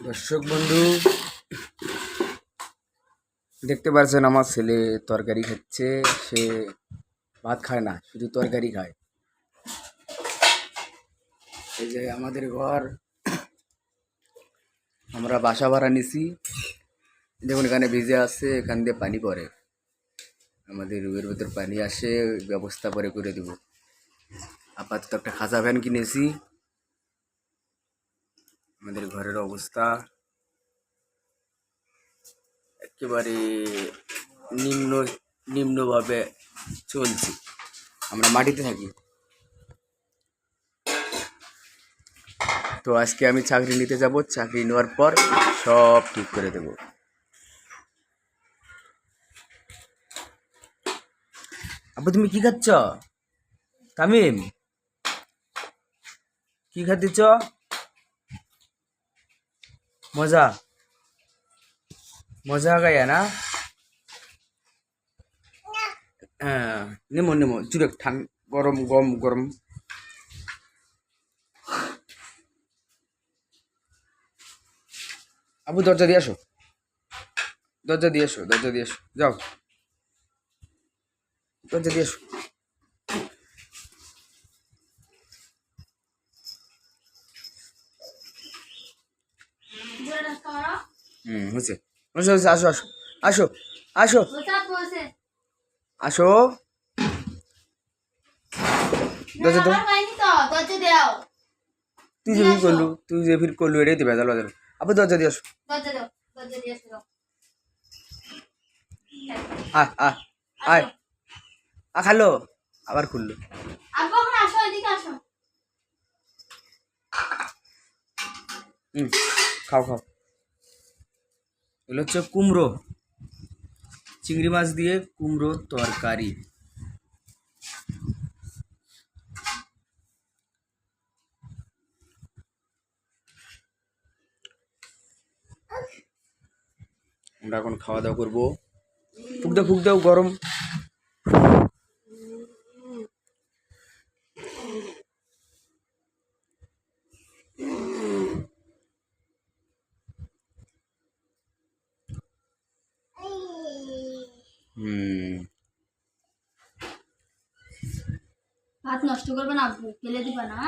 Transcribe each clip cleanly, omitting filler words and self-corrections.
দর্শক বন্ধু দেখতে পাচ্ছেন আমার ছেলে তরকারি খাচ্ছে। সে ভাত খায় না, শুধু তরকারি খায়। এই যে আমাদের ঘর, আমরা বাসা ভাড়া নিছি। দেখুন এখানে ভিজে আছে, এখান দিয়ে পানি পড়ে, আমাদের রুমের ভেতর পানি আসে, ব্যবস্থা পরে করে দেব। আপাতত একটা খাঁচা ফ্যান কিনেছি। আমাদের ঘরের অবস্থা একেবারে নিম্ন নিম্নভাবে চলছে। আমরা মাটিতে থাকি। তো আজকে আমি চাকরি নিতে যাব, চাকরি নেওয়ার পর সব ঠিক করে দেব। আব্বু তুমি কি খাচ্ছ? তামিম কি খাচ্ছ? মজা মজা গায়া না? হ্যাঁ, নেমো নেমো চুরে ঠান গরম গরম গরম। আবু দরজা দিয়ে আসো, দরজা দিয়ে এসো, দরজা দিয়ে এসো, যাও দরজা দিয়ে এসো। হয়েছে হয়েছে হয়েছে, আসো আসো আসো আসো আসো, দরজা দাও। তুই যে ফির করলু, তুই যে ফির করলু, এটাই তো ভেজাল বাজার। আবু দরজা দিয়ে আসো। আয় আয় আয়, খালো আবার খুললো। খাও খাও। এগুলো হচ্ছে কুমড়ো, চিংড়ি মাছ দিয়ে কুমড়ো তরকারি। আমরা এখন খাওয়া দাওয়া করবো। ফুক দাও গরম। ভাত নষ্ট করবে না, ফেলে দিবা না।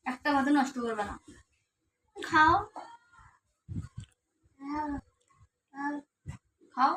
একটা ভাত নষ্ট করবে না, খাও খাও।